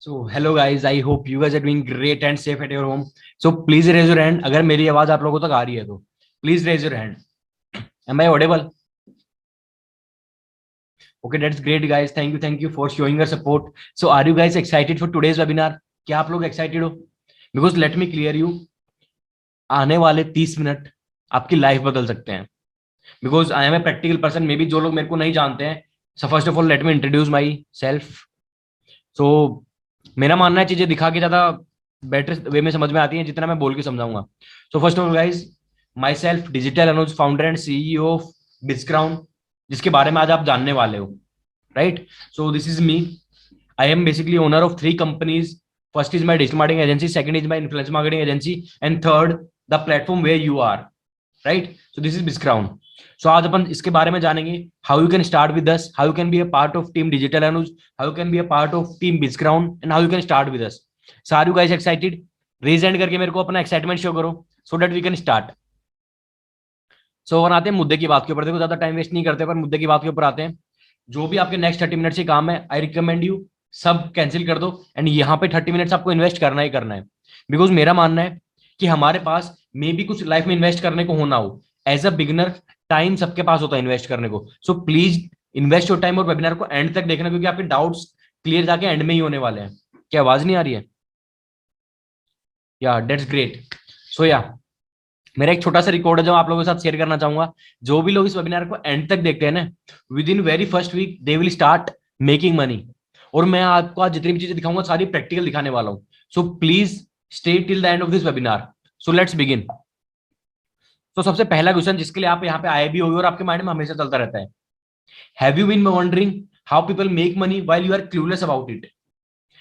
So hello guys, I hope you guys are doing great and safe at your home. So please raise your hand अगर मेरी आवाज आप लोगों तक आ रही है तो please raise your hand. Am I audible? Okay, that's great guys. Thank you for showing your support. So are you guys excited for today's webinar? क्या आप लोग excited हो? Because let me clear you, आने वाले 30 minute आपकी life बदल सकते हैं. Because I am a practical person. May be जो लोग मेरे को नहीं जानते हैं. So first of all, let me introduce myself. So मेरा मानना है चीजें दिखा के ज्यादा बेटर वे में समझ में आती हैं जितना मैं बोल के समझाऊंगा. So first of all guys, myself digital Anuj, founder and CEO of Bizcrown, जिसके बारे में आज आप जानने वाले हो. Right, so this is me. I am basically owner of 3 companies. First is my digital marketing agency, second is my influence marketing agency, and third the platform where you are. Right, so this is Bizcrown. So आज अपन इसके बारे में जानेंगे how you can start with us, how you can be a part of team digital Anuj, how you can be a part of team Bizcrown, and how you can start with us. So are you guys excited? Raise hand करके मेरे को अपना excitement show करो so that we can start. So अपन आते हैं मुद्दे की बात के ऊपर. देखो ज्यादा टाइम वेस्ट नहीं करते पर मुद्दे की बात के ऊपर आते हैं. जो भी आपके नेक्स्ट 30 मिनट से काम है, आई रिकमेंड यू सब कैंसिल कर दो एंड यहाँ पे 30 मिनट्स आपको इन्वेस्ट करना ही करना है. बिकॉज मेरा मानना है कि हमारे पास मे भी कुछ लाइफ में इन्वेस्ट करने को होना हो. एज अ बिगिनर टाइम सबके पास होता है इन्वेस्ट करने को. So please invest your time और वेबिनार को एंड तक देखना, क्योंकि आपके डाउट्स क्लियर जाके एंड में ही होने वाले हैं. क्या आवाज नहीं आ रही है? या दैट्स ग्रेट. सो या मेरा एक छोटा सा रिकॉर्ड है जो आप लोगों के साथ शेयर करना चाहूंगा. जो भी लोग इस वेबिनार को एंड तक देखते हैं ना, within very first week they will start making money. और मैं आपको आज जितनी भी चीजें दिखाऊंगा सारी प्रैक्टिकल दिखाने वाला हूं. So please stay till the end of this webinar. So let's begin. तो सबसे पहला क्वेश्चन जिसके लिए आप यहाँ पे आए भी होंगे और आपके माइंड में हमेशा चलता रहता है, have you been wondering how people make money while you are clueless about it.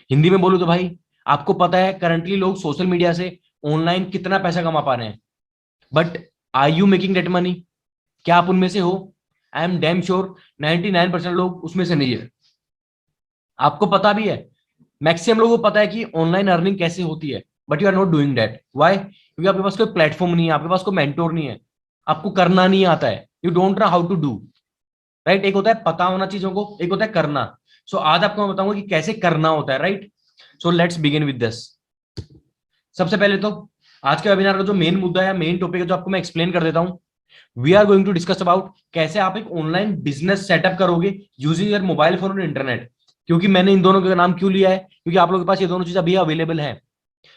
Hindi में बोलूं तो भाई, आपको पता है करंटली लोग सोशल मीडिया से ऑनलाइन कितना पैसा कमा पा रहे हैं, but are you making that money? क्या आप उनमें से हो? आई एम डैम श्योर 99% लोग उसमें से नहीं है. आपको पता भी है, मैक्सिमम लोगों को पता है कि ऑनलाइन अर्निंग कैसे होती है, but you are not doing that. Why? क्योंकि आपके पास कोई प्लेटफॉर्म नहीं है, आपके पास कोई मेंटोर नहीं है, आपको करना नहीं आता है. You don't know how to do. Right, एक होता है पता होना चीजों को, एक होता है करना. सो आज आपको मैं बताऊंगा कि कैसे करना होता है. Right, so let's begin with this. सबसे पहले तो आज के वेबिनार का जो मेन मुद्दा है, मेन टॉपिक है, जो आपको मैं एक्सप्लेन कर देता हूं. We are going to discuss about कैसे आप एक ऑनलाइन बिजनेस सेटअप करोगे यूजिंग योर मोबाइल फोन और इंटरनेट. क्योंकि मैंने इन दोनों का नाम क्यों लिया है? क्योंकि आप लोगों के पास ये दोनों चीज अभी अवेलेबल है.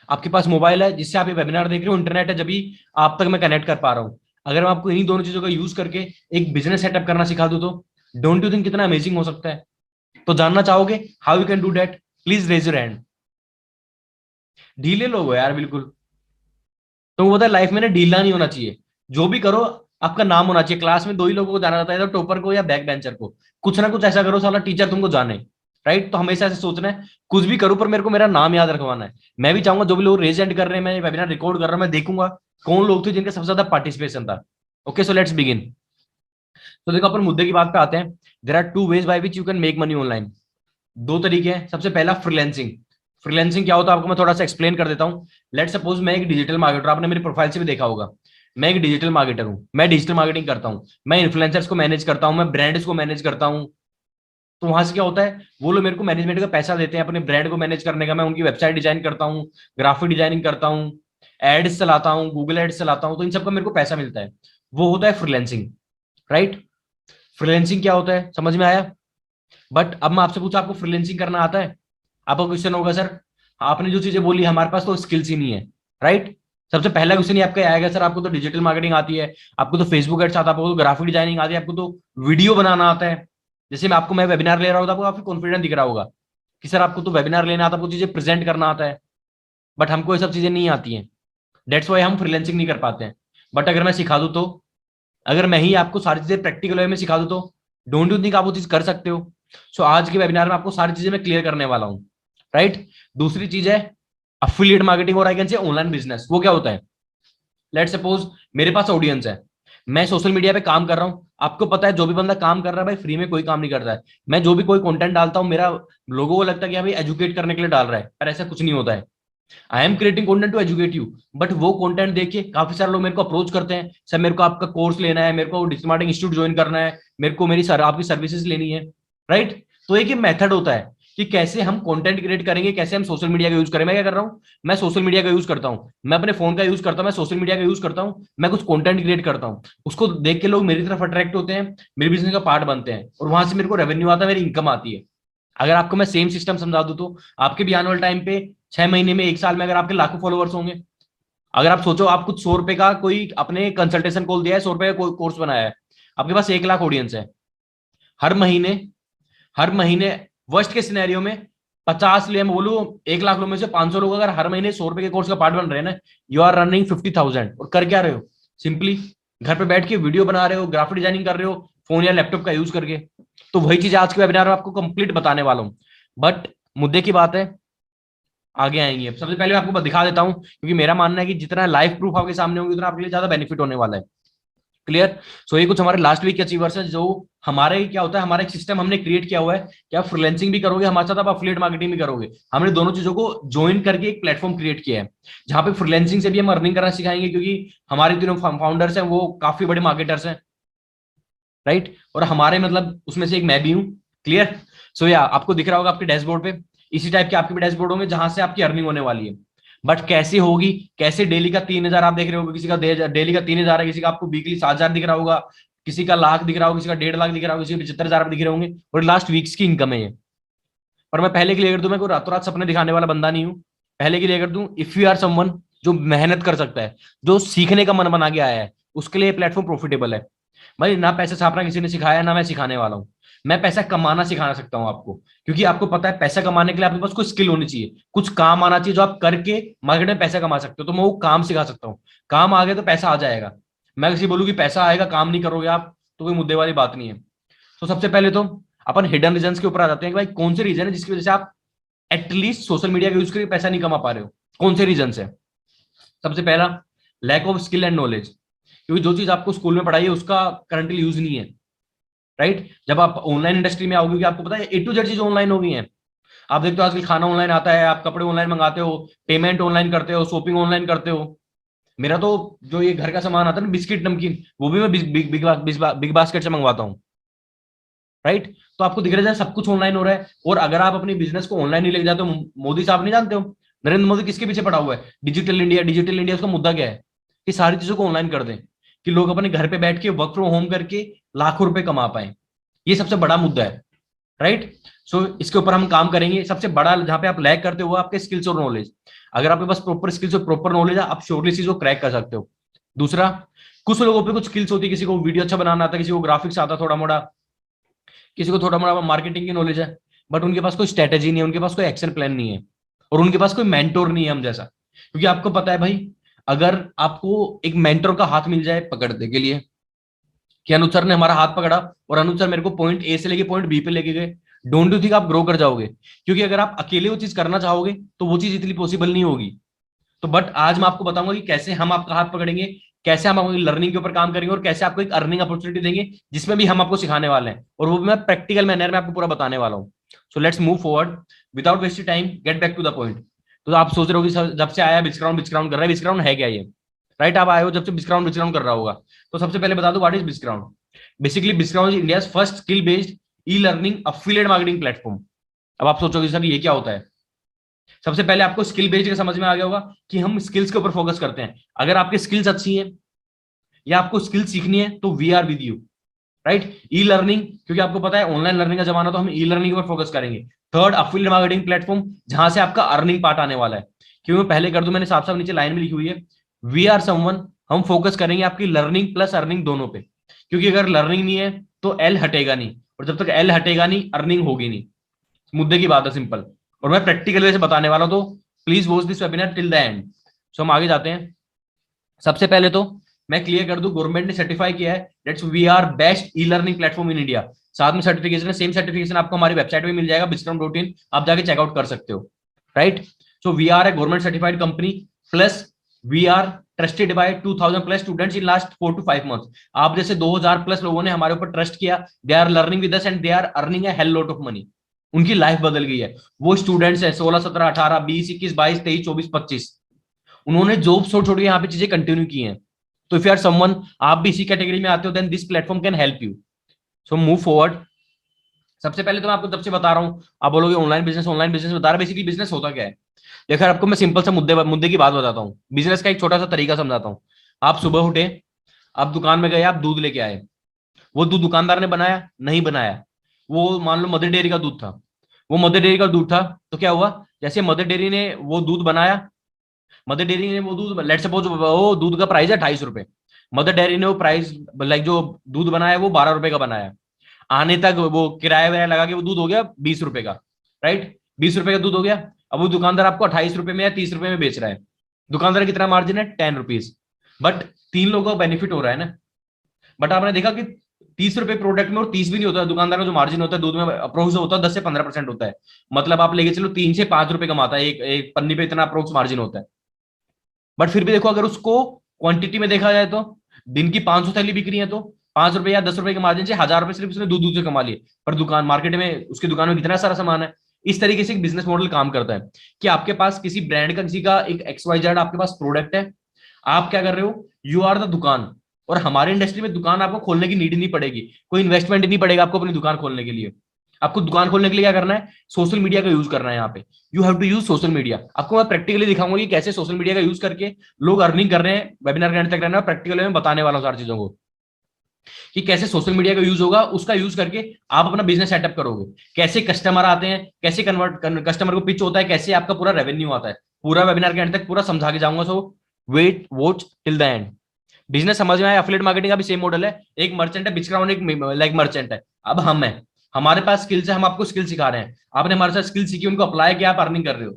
आपके पास मोबाइल है जिससे आप ये वेबिनार देख रहे हो, इंटरनेट है जब भी आप तक मैं कनेक्ट कर पा रहा हूं. अगर मैं आपको इन्हीं दोनों चीजों का यूज करके एक बिजनेस सेटअप करना सिखा दूं तो डोंट यू थिंक कितना अमेजिंग हो सकता है? तो जानना चाहोगे how you can do that? Please raise your hand. ढीले लोग हो यार बिल्कुल. तो वो लाइफ में ना ढीला नहीं होना चाहिए. जो भी करो आपका नाम होना चाहिए. क्लास में 2 ही लोगों को जाना जाता है, तो टॉपर को या बैक बेंचर को. कुछ ना कुछ ऐसा करो साला टीचर तुमको जाने. राइट, तो हमेशा ऐसे सोचना है कुछ भी करूं पर मेरे को मेरा नाम याद रखवाना है. मैं भी चाहूंगा जो भी लोग रेज एंड कर रहे हैं, मैं वेबिनार रिकॉर्ड कर रहा हूं, मैं देखूंगा कौन लोग थे जिनका सबसे ज्यादा पार्टिसिपेशन था. Okay, so let's begin. तो देखो अपन मुद्दे की बात पे आते हैं. There are 2 ways by which you can make money online. 2 तरीके हैं. सबसे पहला फ्रीलांसिंग. फ्रीलांसिंग क्या होता है आपको मैं थोड़ा सा एक्सप्लेन कर देता हूं. लेट सपोज मैं एक डिजिटल मार्केटर, आपने मेरी प्रोफाइल से भी देखा होगा, मैं एक डिजिटल मार्केटर हूं. मैं डिजिटल मार्केटिंग करता हूं, मैं इन्फ्लुएंसर्स को मैनेज करता हूं, मैं ब्रांड्स को मैनेज करता हूं. तो वहां से क्या होता है, वो लोग मेरे को मैनेजमेंट का पैसा देते हैं अपने ब्रांड को मैनेज करने का. मैं उनकी वेबसाइट डिजाइन करता हूँ, ग्राफिक डिजाइनिंग करता हूँ, एड्स चलाता हूँ, गूगल एड्स चलाता हूँ. तो इन सबका मेरे को पैसा मिलता है. वो होता है फ्रीलांसिंग. राइट, फ्रीलांसिंग क्या होता है समझ में आया? बट अब मैं आपसे पूछा आपको फ्रीलांसिंग करना आता है? आपका क्वेश्चन होगा सर आपने जो चीजें बोली हमारे पास तो स्किल्स ही नहीं है. राइट, सबसे पहला क्वेश्चन ही आपका आएगा सर आपको तो डिजिटल मार्केटिंग आती है, आपको तो फेसबुक एड्स आता है, आपको तो ग्राफिक डिजाइनिंग आती है, आपको तो वीडियो बनाना आता है. जैसे मैं वेबिनार ले रहा हूँ तो आपको काफी कॉन्फिडेंट दिख रहा होगा कि सर आपको तो वेबिनार लेना आता है, आपको चीजें प्रेजेंट करना आता है. बट हमको ये सब चीजें नहीं आती हैं. दैट्स वाई हम फ्रीलांसिंग नहीं कर पाते हैं. बट अगर मैं सिखा दूं तो, अगर मैं ही आपको सारी चीजें प्रैक्टिकल वे में सिखा दूं तो डोंट यू थिंक आप वो चीज कर सकते हो? सो आज के वेबिनार में आपको सारी चीजें मैं क्लियर करने वाला हूँ. राइट, दूसरी चीज है अफिलिएट मार्केटिंग और I can say online business. वो क्या होता है? लेट सपोज मेरे पास ऑडियंस है, मैं सोशल मीडिया पे काम कर रहा हूं. आपको पता है जो भी बंदा काम कर रहा है भाई फ्री में कोई काम नहीं करता है. मैं जो भी कोई कंटेंट डालता हूं मेरा लोगों को लगता है कि भाई एजुकेट करने के लिए डाल रहा है, पर ऐसा कुछ नहीं होता है. I am creating content to educate you. But वो कंटेंट देखिए काफी सारे लोग मेरे को अप्रोच करते हैं, सर मेरे को आपका कोर्स लेना है, मेरे को डिजिटल मार्केटिंग इंस्टीट्यूट ज्वाइन करना है, मेरे को मेरी आपकी सर्विसेज लेनी है. राइट, तो एक ये मेथड होता है कि कैसे हम कंटेंट क्रिएट करेंगे, कैसे हम सोशल मीडिया का यूज करें। मैं क्या कर रहा हूँ, मैं सोशल मीडिया का यूज करता हूँ, मैं अपने फोन का यूज करता हूँ, मैं सोशल मीडिया का यूज करता हूँ, मैं कुछ कंटेंट क्रिएट करता हूँ, उसको देख के लोग मेरी तरफ अट्रैक्ट होते हैं, मेरे बिजनेस का पार्ट बनते हैं, और वहां से मेरे को रेवेन्यू आता है, मेरी इनकम आती है। अगर आपको मैं सेम सिस्टम समझा दूं तो आपके भी आने वाले टाइम पे 6 महीने में, 1 साल में, अगर आपके लाखों फॉलोअर्स होंगे, अगर आप सोचो आप कुछ 100 रुपए का कोई अपने कंसल्टेशन कॉल दिया है, 100 रुपए का कोई कोर्स बनाया है, आपके पास 1 लाख ऑडियंस है, हर महीने, हर महीने वर्स्ट के सिनेरियो में 50 लिए मैं बोलूं 1 लाख लोगों में से 500 लोग अगर हर महीने 100 रुपए के कोर्स का पार्ट बन रहे हैं ना, यू आर रनिंग 50,000। और कर क्या रहे हो, सिंपली घर पे बैठ के वीडियो बना रहे हो, ग्राफिक डिजाइनिंग कर रहे हो, फोन या लैपटॉप का यूज करके। तो वही चीज आज के वेबिनार में आपको कंप्लीट बताने वाला हूं। बट मुद्दे की बात है, आगे आएंगे। सबसे पहले मैं आपको दिखा देता हूं, क्योंकि मेरा मानना है कि जितना लाइव प्रूफ आपके सामने होंगे उतना आपके लिए ज्यादा बेनिफिट होने वाला है। क्लियर। सो ये कुछ हमारे लास्ट वीक के अचीवर्स हैं, जो हमारे क्या होता है, हमारा एक सिस्टम हमने क्रिएट किया हुआ है कि आप फ्रीलांसिंग भी करोगे हमारे साथ, आप अफिलिएट मार्केटिंग भी करोगे। हमने दोनों चीजों को ज्वाइन करके एक प्लेटफॉर्म क्रिएट किया है, जहां पे फ्रीलांसिंग से भी हम अर्निंग करना सिखाएंगे, क्योंकि हमारे तीनों फाउंडर्स हैं वो काफी बड़े मार्केटर्स हैं, राइट। और हमारे मतलब उसमें से एक मैं भी हूँ। क्लियर। सो या आपको दिख रहा होगा आपके डैशबोर्ड पे, इसी टाइप के आपके भी डैशबोर्ड होंगे जहां से आपकी अर्निंग होने वाली है। बट कैसे होगी, कैसे डेली का 3,000 आप देख रहे होगे, किसी का डेली का 3,000 है, किसी का आपको वीकली 7,000 दिख रहा होगा, किसी का लाख दिख रहा होगा, किसी का 1.5 लाख दिख रहा होगा, किसी का 75,000 दिख रहे होंगे, और लास्ट वीक्स की इनकम है ये। पर मैं पहले क्लियर कर दूं, मैं कोई रातों रात सपने दिखाने वाला बंदा नहीं हूं। पहले क्लियर कर दूं, इफ यू आर समवन जो मेहनत कर सकता है, जो सीखने का मन बना के आया है, उसके लिए प्लेटफॉर्म प्रॉफिटेबल है। भाई ना पैसा छापना किसी ने सिखाया, ना मैं सिखाने वाला हूँ। मैं पैसा कमाना सिखाना सकता हूँ आपको, क्योंकि आपको पता है पैसा कमाने के लिए आपके पास कोई स्किल होनी चाहिए, कुछ काम आना चाहिए जो आप करके मार्केट में पैसा कमा सकते हो। तो मैं वो काम सिखा सकता हूँ। काम आ गया तो पैसा आ जाएगा। मैं किसी बोलूँ कि पैसा आएगा काम नहीं करोगे आप, तो कोई मुद्दे वाली बात नहीं है। तो सबसे पहले तो अपन हिडन रीजन के ऊपर आ जाते हैं कि भाई कौन से रीजन है जिसकी वजह से आप एटलीस्ट सोशल मीडिया का यूज करके पैसा नहीं कमा पा रहे हो, कौन से रीजन है। सबसे पहला, lack of skill and knowledge, क्योंकि जो चीज आपको स्कूल में पढ़ाई है उसका करंटली यूज नहीं है, राइट। जब आप ऑनलाइन इंडस्ट्री में आओगे, आपको पता है ए टू जेड चीज ऑनलाइन हो गई है। आप देखते हो आजकल खाना ऑनलाइन आता है, आप कपड़े ऑनलाइन मंगाते हो, पेमेंट ऑनलाइन करते हो, शॉपिंग ऑनलाइन करते हो। मेरा तो जो ये घर का सामान आता है ना, बिस्किट नमकीन, वो भी मैं बिग बास्केट से मंगवाता हूँ, राइट। तो आपको दिख रहा है सब कुछ ऑनलाइन हो रहा है। और अगर आप अपनी बिजनेस को ऑनलाइन नहीं लेके जाते हो, मोदी साहब नहीं जानते हो, नरेंद्र मोदी किसके पीछे पड़ा हुआ है, डिजिटल इंडिया। डिजिटल इंडिया उसका मुद्दा क्या है, कि सारी चीजों को ऑनलाइन कर दें, कि लोग अपने घर पे बैठ के वर्क फ्रॉम होम करके लाखों रुपए कमा पाए। ये सबसे बड़ा मुद्दा है, राइट। सो इसके ऊपर हम काम करेंगे। सबसे बड़ा जहां पे आप लैग करते हो वो आपके स्किल्स और नॉलेज। अगर आपके पास प्रॉपर स्किल्स और प्रॉपर नॉलेज है, आप श्योरली चीज को क्रैक कर सकते हो। दूसरा, कुछ लोगों पे कुछ स्किल्स होती है, किसी को वीडियो अच्छा बनाना आता है, किसी को ग्राफिक्स आता है थोड़ा मोड़ा, किसी को थोड़ा मोड़ा मार्केटिंग की नॉलेज है, बट उनके पास कोई स्ट्रेटेजी नहीं है, उनके पास कोई एक्शन प्लान नहीं है, और उनके पास कोई मेंटोर नहीं है हम जैसा। क्योंकि आपको पता है भाई, अगर आपको एक मेंटोर का हाथ मिल जाए पकड़ने के लिए, कि अनुज सर ने हमारा हाथ पकड़ा और अनुज सर मेरे को पॉइंट ए से लेके पॉइंट बी पे लेके गए, डोंट यू थिंक आप ग्रो कर जाओगे। क्योंकि अगर आप अकेले वो चीज करना चाहोगे तो वो चीज इतनी पॉसिबल नहीं होगी। तो बट आज मैं आपको बताऊंगा कि कैसे हम आपका हाथ पकड़ेंगे, कैसे हम आपकी लर्निंग के ऊपर काम करेंगे, और कैसे आपको एक अर्निंग अपॉर्चुनिटी देंगे, जिसमें भी हम आपको सिखाने वाले हैं, और वो भी मैं प्रैक्टिकल मैनर में आपको पूरा बताने वाला हूँ। So let's move forward without wasting time, get back to the point. तो आप सोच रहे हो कि जब से आया बिस्क्राउंड कर रहा है, बिस्क्राउंड है क्या ये, राइट। आप आए हो जब से बिस्क्राउंड कर रहा होगा। तो सबसे पहले बता दो what is Bizcrown. Basically Bizcrown is India first skill based e learning affiliate marketing platform. अब आप सोचोगे सर ये क्या होता है। सबसे पहले आपको स्किल बेस्ड का समझ में आ गया होगा कि हम स्किल्स के ऊपर फोकस करते हैं। अगर आपकी स्किल्स अच्छी हैं या आपको स्किल सीखनी है तो we are with you, right. E learning, क्योंकि आपको पता है ऑनलाइन लर्निंग का जमाना, तो हम ई लर्निंग पर फोकस करेंगे। थर्ड, अफिलिएट मार्केटिंग प्लेटफॉर्म, जहां से आपका अर्निंग पार्ट आने वाला है। क्यों मैं पहले कर दूं, मैंने साफ साफ नीचे लाइन में लिखी हुई है, वी आर समवन, हम फोकस करेंगे आपकी लर्निंग प्लस अर्निंग दोनों पे। क्योंकि अगर लर्निंग नहीं है तो एल हटेगा नहीं, और जब तक एल हटेगा नहीं अर्निंग होगी नहीं। मुद्दे की बात है सिंपल, और मैं प्रैक्टिकल वे से बताने वाला हूं, तो please watch this webinar till the end. So हम आगे जाते हैं। सबसे पहले तो मैं क्लियर कर दूं, गवर्नमेंट ने सर्टिफाई किया है that's we are best e learning platform in India. साथ में सर्टिफिकेशन है, सेम सर्टिफिकेशन आपको हमारी वेबसाइट पे मिल जाएगा बिस्क्राउंड.in, आप जाके चेकआउट कर सकते हो, right. So we are a government certified company, plus we are trusted by 2,000 plus students in last 4 to 5 months। आप जैसे 2,000 प्लस लोगों ने हमारे ऊपर ट्रस्ट किया, they are learning with us and they are earning a hell lot of money. उनकी life बदल गई है। वो स्टूडेंट्स हैं 16, 17, 18, 20, 21, 22, 23, 24, 25, उन्होंने जॉब छोड़ के यहाँ पे चीजें कंटिन्यू की हैं। तो इफ यू आर समवन, आप भी इसी कैटेगरी में आते हो, then this platform can help you. So move forward. सबसे पहले तो मैं आपको तब से बता रहा हूँ, आप बोलोगे ऑनलाइन बिजनेस बता रहा है, बेसिकली बिजनेस होता क्या है। देखो आपको मैं सिंपल सा मुद्दे मुद्दे की बात बताता हूँ, बिजनेस का एक छोटा सा तरीका समझाता हूँ। आप सुबह उठे, आप दुकान में गए, आप दूध लेके आए, वो दूध दुकानदार ने बनाया नहीं बनाया, वो मान लो मदर डेयरी का दूध था, वो मदर डेयरी का दूध था, तो क्या हुआ, जैसे मदर डेयरी ने वो दूध बनाया, मदर डेयरी ने वो दूध, लेट सपोज वो दूध का प्राइस है 250 रुपए, मदर डेयरी ने वो प्राइस लाइक जो दूध बनाया वो 12 रुपए का बनाया, आने तक वो किराया वराया लगा के वो दूध हो गया 20 रुपए का, राइट, 20 रुपए का दूध हो गया। अब वो दुकानदार आपको 28 रुपए में या 30 रुपए में बेच रहा है, दुकानदार कितना मार्जिन है, 10 रुपीज, बट 3 लोगों का बेनिफिट हो रहा है ना। बट आपने देखा कि 30 रुपए प्रोडक्ट में और 30 भी नहीं होता है, दुकानदार का जो मार्जिन होता है दूध में अप्रोक्स होता है 10 से 15% होता है, मतलब आप लेके चलो 3 से 5 रुपए कमाता है, एक पन्नी पे इतना अप्रोक्स मार्जिन होता है। बट फिर भी देखो अगर उसको क्वांटिटी में देखा जाए तो दिन की 500 थैली बिक रही है, तो 5 रुपए या 10 रुपए के मार्जिन से 1000 रुपए सिर्फ उसने दूध दूध से कमा लिए, पर दुकान मार्केट में उसकी दुकान में कितना सारा सामान है। इस तरीके से एक बिजनेस मॉडल काम करता है कि आपके पास किसी ब्रांड का, किसी का एक XYZ आपके पास प्रोडक्ट है, आप क्या कर रहे हो, यू आर द दुकान, और हमारे इंडस्ट्री में दुकान आपको खोलने की नीड नहीं पड़ेगी, कोई इन्वेस्टमेंट नहीं पड़ेगा आपको अपनी दुकान खोलने के लिए। आपको दुकान खोलने के लिए क्या करना है, सोशल मीडिया का यूज करना है। यहाँ पे you have to use social media. आपको मैं प्रैक्टिकली दिखाऊंगा कि कैसे सोशल मीडिया का यूज करके लोग अर्निंग कर रहे हैं, वेबिनार के एंड तक रहना, प्रैक्टिकली में बताने वाला हूं सारी चीजों को कि कैसे सोशल मीडिया का यूज होगा, उसका यूज करके आप अपना बिजनेस सेटअप करोगे, कैसे कस्टमर आते हैं, कैसे कन्वर्ट कस्टमर को पिच होता है, कैसे आपका पूरा रेवेन्यू आता है, पूरा वेबिनार के एंड तक पूरा समझा के जाऊंगा। So wait watch till the end. Business समझ में आया। एफिलिएट मार्केटिंग का भी सेम मॉडल है, एक मर्चेंट है, बिचक्राउन एक लाइक मर्चेंट है, अब हम है, हमारे पास स्किल्स है, हम आपको स्किल सिखा रहे हैं, आपने हमारे साथ स्किल सीखी, उनको अप्लाई किया, आप अर्निंग कर रहे हो।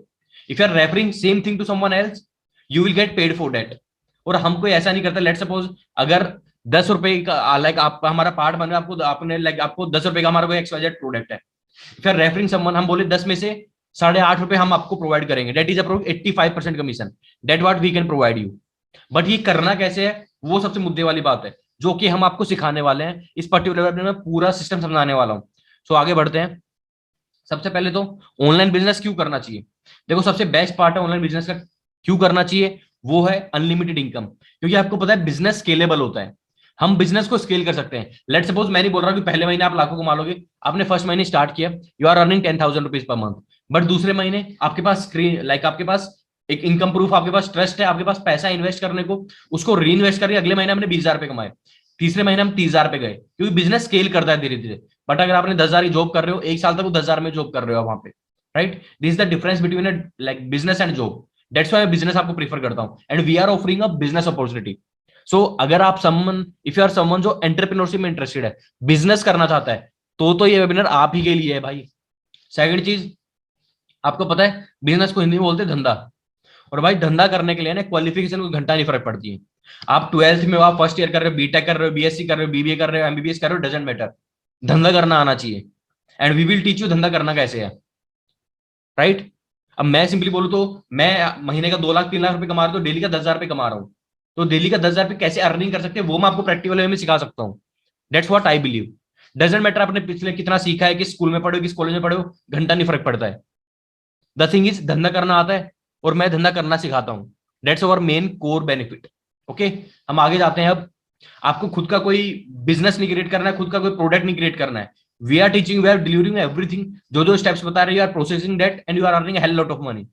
If you are referring same thing to someone else, you will get paid for that. और हम कोई ऐसा नहीं करते, लेट सपोज अगर 10 रुपए का लाइक आप हमारा पार्ट बन रहा है, आपको आपने लाइक आपको 10 रुपए का हमारा कोई XYZ प्रोडक्ट है, फिर रेफरिंग समवन, हम बोले 10 में से 8.5 रुपए हम आपको प्रोवाइड करेंगे, that is approx 85% commission, that what we can provide you. But ये करना कैसे है, वो सबसे मुद्दे वाली बात है जो कि हम आपको सिखाने वाले हैं, इस पर्टिकुलर में पूरा सिस्टम समझाने वाला हूं। सो आगे बढ़ते हैं। सबसे पहले तो ऑनलाइन बिजनेस क्यों करना चाहिए। देखो सबसे बेस्ट पार्ट है ऑनलाइन बिजनेस का क्यों करना चाहिए, वो है अनलिमिटेड इनकम। क्योंकि आपको पता है बिजनेस स्केलेबल होता है, हम बिजनेस को स्केल कर सकते हैं। लेट सपोज मैं नहीं बोल रहा कि पहले महीने आप लाखों कमा लोगे, आपने फर्स्ट महीने स्टार्ट किया, you are earning 10,000 rupees per month, but दूसरे महीने आपके पास स्क्रीन लाइक आपके पास एक इनकम प्रूफ, आपके पास ट्रस्ट है, आपके पास पैसा इन्वेस्ट करने को, उसको री इन्वेस्ट करके अगले महीने हमने 20,000 रुपए कमाए, तीसरे महीने हम 30,000 पे गए, क्योंकि बिजनेस स्केल करता है धीरे धीरे। बट अगर आपने 10,000 की जॉब कर रहे हो, एक साल तक वो 10,000 में जॉब कर रहे हो वहां पे, right. This is the difference between like business and job, that's why business आपको प्रीफर करता हूं, and we are offering a business opportunity. So अगर आप someone, if you are someone जो एंटरप्रेन्योरशिप में इंटरेस्टेड है, बिजनेस करना चाहता है, तो ये वेबिनार आप ही के लिए है भाई। सेकंड चीज, आपको पता है बिजनेस को हिंदी में बोलते हैं धंधा, और भाई धंधा करने के लिए ना क्वालिफिकेशन को घंटा नहीं फर्क पड़ती है। आप 12th में हो, आप फर्स्ट ईयर कर रहे हो, बीटेक कर रहे हो, BSc कर रहे हो, BBA कर रहे हो, MBBS कर रहे हो, डजंट मैटर, धंधा करना आना चाहिए, and we will teach you धंधा करना कैसे है, राइट। अब मैं सिंपली बोलूं तो मैं महीने का 2 लाख 3 लाख रुपए कमा रहा हूं, तो डेली का 10,000 रुपए कमा रहा हूं, तो डेली का 10,000 रुपए कैसे अर्निंग कर सकते हैं वो मैं आपको प्रैक्टिकल वे में सिखा सकता हूँ। That's what I believe. Doesn't matter आपने पिछले कितना सीखा है, किस स्कूल में पढ़े हो, किस कॉलेज में पढ़े हो, घंटा नहीं फर्क पड़ता है। द थिंग इज धंधा करना आता है और मैं धंधा करना सिखाता हूं, that's our main core benefit. Okay, हम आगे जाते हैं। अब आपको खुद का कोई बिजनेस नहीं क्रिएट करना है, खुद का कोई प्रोडक्ट नहीं क्रिएट करना है, we are teaching, we are delivering everything, जो स्टेप्स बता रहे, you are processing that and you are earning hell lot of money.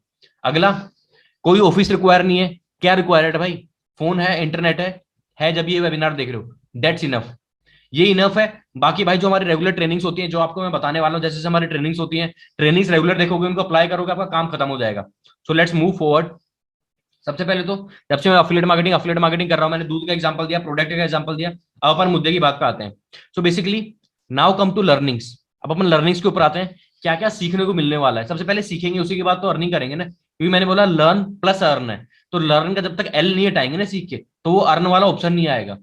अगला, कोई ऑफिस रिक्वायर नहीं है, क्या रिक्वायर्ड है भाई, फोन है, इंटरनेट है जब ये वेबिनार देख रहे हो, दैट्स इनफ, ये इनफ है। बाकी भाई जो हमारी रेगुलर ट्रेनिंग्स होती हैं, जो आपको मैं बताने वाला हूं, जैसे हमारी ट्रेनिंग्स होती हैं, ट्रेनिंग्स रेगुलर देखोगे, उनको अप्लाई करोगे, आपका काम खत्म हो जाएगा। सो लेट्स मूव फॉरवर्ड। सबसे पहले तो जब से मैं अफिलिएट मार्केटिंग कर रहा हूं, मैंने दूध का एग्जांपल दिया, प्रोडक्ट का एग्जांपल दिया, अब अपन मुद्दे की बात पे आते हैं। So basically now come to learnings. अब अपन लर्निंग्स के ऊपर आते हैं, क्या क्या सीखने को मिलने वाला है। सबसे पहले सीखेंगे, उसी के बाद तो अर्निंग करेंगे ना, क्योंकि मैंने बोला लर्न प्लस अर्न है, तो लर्न का जब तक एल नहीं हटाएंगे ना सीख के, तो वो अर्न वाला ऑप्शन नहीं आएगा।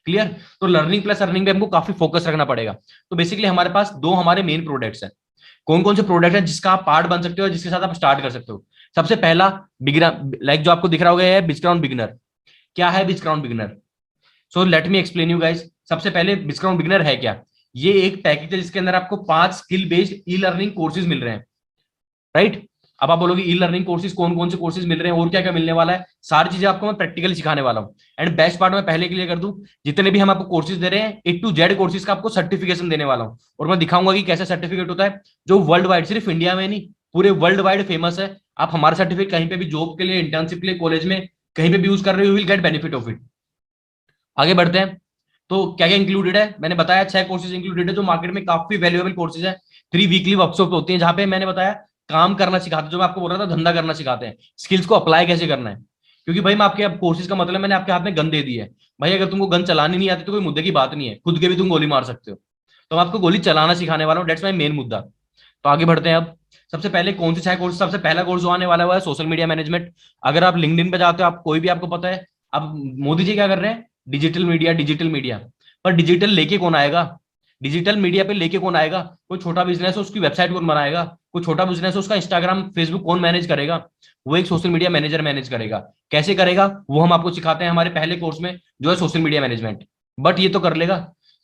क्लियर। तो लर्निंग प्लस अर्निंग पे हमको काफी फोकस रखना पड़ेगा। तो बेसिकली हमारे पास दो हमारे मेन प्रोडक्ट्स हैं। कौन कौन से प्रोडक्ट हैं जिसका आप पार्ट बन सकते हो, जिसके साथ आप स्टार्ट कर सकते हो। सबसे पहला बिगिनर, लाइक जो आपको दिख रहा होगा, है बिचक्राउन बिगिनर। क्या है Bizcrown beginner? So let me explain you guys. सबसे पहले बिचक्राउन बिगिनर है क्या? ये एक पैकेज है जिसके अंदर आपको 5 skill based e learning courses मिल रहे हैं, राइट। अब आप बोलोगे ई लर्निंग कोर्सेज कौन कौन से कोर्सेज मिल रहे हैं और क्या क्या मिलने वाला है, सारी चीजें आपको मैं प्रैक्टिकली सिखाने वाला हूँ। एंड बेस्ट पार्ट मैं पहले क्लियर कर दूं, जितने भी हम आपको कोर्सेज दे रहे हैं A to Z कोर्सेज का आपको सर्टिफिकेशन देने वाला हूँ, और मैं दिखाऊंगा कि कैसा सर्टिफिकेट होता है जो वर्ल्ड वाइड, सिर्फ इंडिया में नहीं पूरे वर्ल्ड वाइड फेमस है। आप हमारा सर्टिफिकेट कहीं पे भी जॉब के लिए, इंटर्नशिप के लिए, कॉलेज में कहीं पे भी यूज कर रहे हो, you will get benefit of it. आगे बढ़ते हैं। तो क्या क्या इंक्लूडेड है, मैंने बताया 6 कोर्सेज इंक्लूडेड है जो मार्केट में काफी वैल्यूएबल कोर्सेज है। 3 वीकली वर्कशॉप होती है जहां पे मैंने बताया काम करना सिखाते हैं, जो मैं आपको बोल रहा था धंधा करना सिखाते हैं, स्किल्स को अप्लाई कैसे करना है। क्योंकि भाई मैं आपके अब कोर्सेज का मतलब मैंने आपके हाथ में गन दे दी है। भाई अगर तुमको गन चलानी नहीं आती तो कोई मुद्दे की बात नहीं है, खुद के भी तुम गोली मार सकते हो। तो मैं आपको गोली चलाना सिखाने वाला हूँ, डेट्स माई मेन मुद्दा। तो आगे बढ़ते हैं अब। सबसे पहले कौन से 6 कोर्स, सबसे पहला कोर्स जो आने वाला हुआ है सोशल मीडिया मैनेजमेंट। अगर आप लिंक्डइन पे जाते हो, आप कोई भी आपको पता है अब मोदी जी क्या कर रहे हैं, डिजिटल मीडिया डिजिटल मीडिया। पर डिजिटल लेके कौन आएगा, डिजिटल मीडिया पे लेके कौन आएगा, कोई छोटा बिजनेस है उसकी वेबसाइट कौन बनाएगा, कोई छोटा बिजनेस है उसका इंस्टाग्राम फेसबुक कौन मैनेज करेगा, वो एक सोशल मीडिया मैनेजर मैनेज करेगा। कैसे करेगा वो हम आपको सिखाते हैं हमारे पहले कोर्स में जो है सोशल मीडिया मैनेजमेंट। बट ये तो कर लेगा,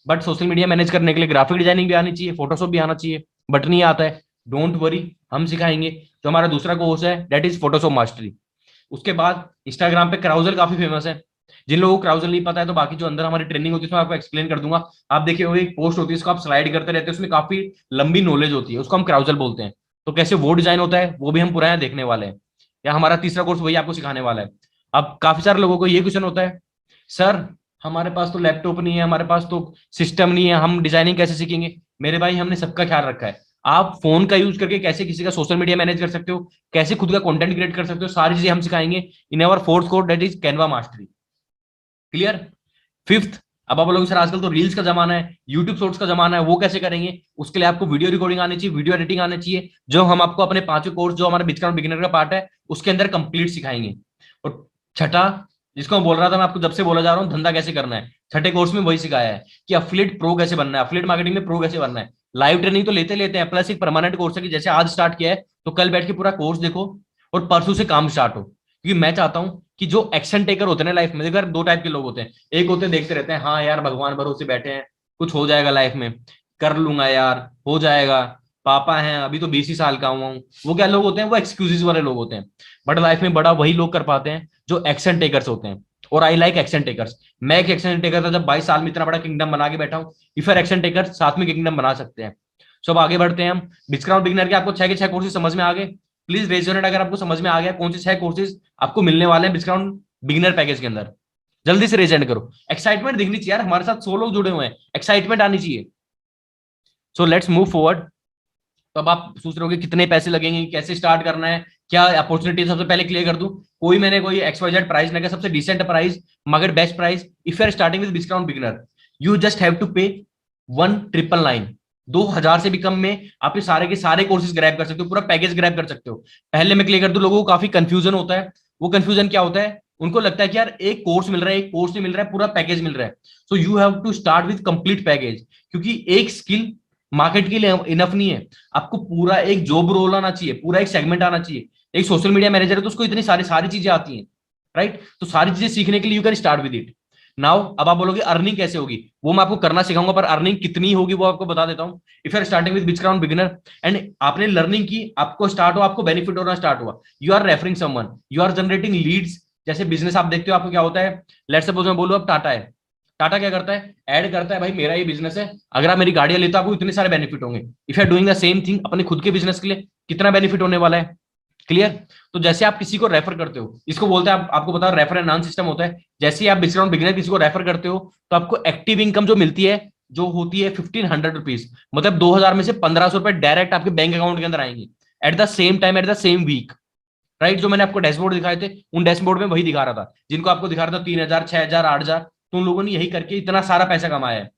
बट सोशल मीडिया मैनेज करने के लिए ग्राफिक डिजाइनिंग भी आनी चाहिए, फोटोशॉप भी आना चाहिए, बट नहीं आता है। डोंट वरी, हम सिखाएंगे। जो हमारा दूसरा कोर्स है दैट इज फोटोशॉप मास्टरी। उसके बाद इंस्टाग्राम पे क्राउजल काफी फेमस है। जिन लोगों को क्राउजल नहीं पता है तो बाकी जो अंदर हमारी ट्रेनिंग होती है उसमें आपको एक्सप्लेन कर दूंगा। आप देखिए वो एक पोस्ट होती है, इसको आप स्लाइड करते रहते हैं, उसमें काफी लंबी नॉलेज होती है, उसको हम क्राउजल बोलते हैं। तो कैसे वो डिजाइन होता है वो भी हम पूरा यहाँ देखने वाले हैं। या हमारा तीसरा कोर्स वही आपको सिखाने वाला है। अब काफी सारे लोगों को ये क्वेश्चन होता है, सर हमारे पास तो लैपटॉप नहीं है, हमारे पास तो सिस्टम नहीं है, हम डिजाइनिंग कैसे सीखेंगे। मेरे भाई हमने सबका ख्याल रखा है। आप फोन का यूज करके कैसे किसी का सोशल मीडिया मैनेज कर सकते हो, कैसे खुद का कंटेंट क्रिएट कर सकते हो, सारी चीजें हम सिखाएंगे in our fourth course that is Canva mastery. Clear. Fifth, अब आप बोलोगे सर आजकल तो रील्स का जमाना है, यूट्यूब शॉर्ट्स का जमाना है, वो कैसे करेंगे। उसके लिए आपको वीडियो रिकॉर्डिंग आनी चाहिए, वीडियो एडिटिंग आनी चाहिए, जो हम आपको अपने 5वें कोर्स जो हमारे बिगिनर का पार्ट है उसके अंदर कंप्लीट सिखाएंगे। और छठा, जिसको मैं बोल रहा था, मैं आपको जब से बोला जा रहा हूँ धंधा कैसे करना है, छठे कोर्स में वही सिखाया है कि अफिलिएट प्रो कैसे बनना है, अफिलिएट मार्केटिंग में प्रो कैसे बनना है। लाइव ट्रेनिंग तो लेते लेते हैं, प्लस एक परमानेंट कोर्स है कि जैसे आज स्टार्ट किया है तो कल बैठ के पूरा कोर्स देखो और परसों से काम स्टार्ट हो। क्योंकि मैं चाहता हूं कि जो एक्शन टेकर होते हैं ना लाइफ में, देखो यार 2 टाइप के लोग होते हैं। एक होते हैं देखते रहते हैं, हाँ यार भगवान भरोसे बैठे हैं, कुछ हो जाएगा लाइफ में, कर लूंगा यार, हो जाएगा, पापा हैं, अभी तो 20 ही साल का हुआ हूँ। वो क्या लोग होते हैं, वो एक्सक्यूजेस वाले लोग होते हैं। बट लाइफ में बड़ा वही लोग कर पाते हैं जो एक्शन टेकर्स होते हैं। और आई लाइक एक्शन टेकर्स। मैं एक एक्शन टेकर था, जब 22 साल में इतना बड़ा किंगडम बना के बैठा हूँ। इफ आर एक्शन टेकर साथ में किंगडम बना सकते हैं। सो अब आगे बढ़ते हैं हम। डिस्काउंट बिगनर के आपको 6 के 6 कोर्सेज समझ में आ गए। प्लीज रेज योर हैंड अगर आपको समझ में आ गया कौन से 6 कोर्सेज आपको मिलने वाले हैं डिस्काउंट बिगिनर पैकेज के अंदर। जल्दी से रेज हैंड करो, एक्साइटमेंट दिखनी चाहिए यार, हमारे साथ 100 लोग जुड़े हुए हैं, एक्साइटमेंट आनी चाहिए। सो लेट्स मूव फॉरवर्ड। तो अब आप सोच रहे हो कि कितने पैसे लगेंगे, कैसे स्टार्ट करना है, क्या अपॉर्चुनिटी, सबसे पहले क्लियर कर दूं, कोई मैंने कोई XYZ प्राइस नहीं, सबसे डिसेंट प्राइस मगर best price. If you are starting with discount beginner you just have to pay 1999। 2000 से भी कम में आप ये सारे के सारे कोर्सेज ग्रैब कर सकते हो, पूरा पैकेज ग्रैब कर सकते हो। पहले मैं क्लियर कर दूं, लोगों को काफी कंफ्यूजन होता है। वो कंफ्यूजन क्या होता है, उनको लगता है कि यार एक कोर्स मिल रहा है, एक कोर्स नहीं मिल रहा है, पूरा पैकेज मिल रहा है। So you have to start with complete package. क्योंकि एक स्किल मार्केट के लिए इनफ नहीं है, आपको पूरा एक जॉब रोल आना चाहिए, पूरा एक सेगमेंट आना चाहिए। एक सोशल मीडिया मैनेजर है तो उसको इतनी सारी चीजें आती हैं, राइट। तो सारी चीजें सीखने के लिए you can start with it now. अब आप बोलोगे अर्निंग कैसे होगी, वो मैं आपको करना सिखाऊंगा, पर अर्निंग कितनी होगी वो आपको बता देता हूं। If you are starting with discount beginner and आपने लर्निंग की, आपको स्टार्ट हो, आपको बेनिफिट होना स्टार्ट हुआ, you are referring someone, you are generating leads. जैसे बिजनेस आप देखते हो, आपको क्या होता है, लेट्स सपोज मैं बोलूं अब टाटा है, टाटा क्या करता है, ऐड करता है, भाई मेरा ये बिजनेस है, अगर आप मेरी गाड़ियां लेते हो आपको इतने सारे बेनिफिट होंगे। If you are doing the same thing अपने खुद के बिजनेस के लिए, कितना बेनिफिट होने वाला है। क्लियर। तो जैसे आप किसी को रेफर करते हो, इसको बोलते हैं, आपको पता है रेफर एंड अर्न सिस्टम होता है। जैसे ही आप डिस्काउंट बिगिनर किसी को रेफर करते हो तो आपको एक्टिव इनकम जो मिलती है, जो होती है 1500 रुपीज, मतलब 2000 में से 1500 रुपए डायरेक्ट आपके बैंक अकाउंट के अंदर आएंगे at the same time, at the same week, right. जो मैंने आपको डैशबोर्ड दिखाए थे, उन डैशबोर्ड में वही दिखा रहा था, जिनको आपको दिखा रहा था 3000 6000 8000, तो उन लोगों ने यही करके इतना सारा पैसा कमाया है।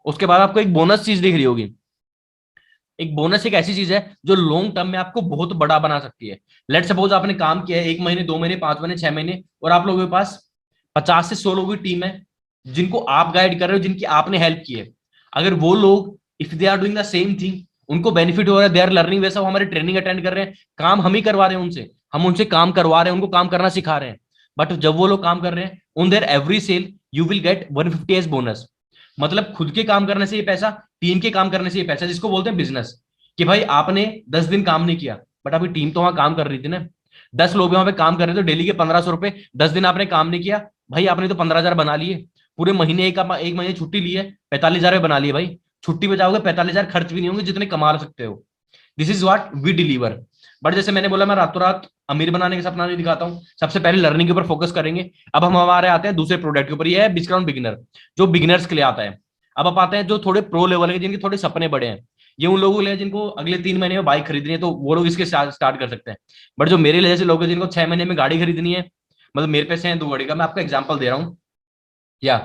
उसके बाद आपको एक बोनस चीज दिख रही होगी। एक बोनस एक ऐसी चीज है जो लॉन्ग टर्म में आपको बहुत बड़ा बना सकती है। लेट सपोज आपने काम किया है 1 महीने 2 महीने 5 महीने 6 महीने, और आप लोगों के पास 50 से 100 लोगों की टीम है जिनको आप गाइड कर रहे हो, जिनकी आपने हेल्प की है। अगर वो लोग if they are doing the same thing, उनको बेनिफिट हो रहा है, दे आर लर्निंग, वैसा वो हमारी ट्रेनिंग अटेंड कर रहे हैं, काम हम ही करवा रहे हैं उनसे, हम उनसे काम करवा रहे हैं, उनको काम करना सिखा रहे हैं। बट जब वो लोग काम कर रहे हैं on their every sale you will get 150 as bonus. मतलब खुद के काम करने से ये पैसा, टीम के काम करने से ये पैसा, जिसको बोलते हैं बिजनेस। कि भाई आपने 10 दिन काम नहीं किया, बट आपकी टीम तो वहां काम कर रही थी ना, 10 लोग वहां पे काम कर रहे थे, डेली के 1500 रुपए, 10 दिन आपने काम नहीं किया भाई, आपने तो 15,000 बना लिए। पूरे महीने एक महीने छुट्टी ली है, 45,000 बना लिए भाई। छुट्टी पे जाओगे 45,000 खर्च भी नहीं होंगे जितने कमा सकते हो। This is what we deliver. But जैसे मैंने बोला, मैं रातों रात अमीर बनाने का सपना नहीं दिखाता हूँ, सबसे पहले लर्निंग के ऊपर फोकस करेंगे। अब हम हमारे आते हैं दूसरे प्रोडक्ट के ऊपर, ये है बिस्काउंट बिगिनर, जो बिगिनर्स के लिए आता है। अब आप आते हैं जो थोड़े प्रो लेवल के, जिनके थोड़े सपने बड़े हैं, ये उन लोगों के लिए जिनको अगले 3 महीने में बाइक खरीदनी है, तो वो लोग इसके स्टार्ट कर सकते हैं। बट जो मेरे लिए जैसे लोग हैं जिनको 6 महीने में गाड़ी खरीदनी है, मतलब मेरे पैसे हैं 2 गाड़ी का, मैं आपको एग्जाम्पल दे रहा हूँ, या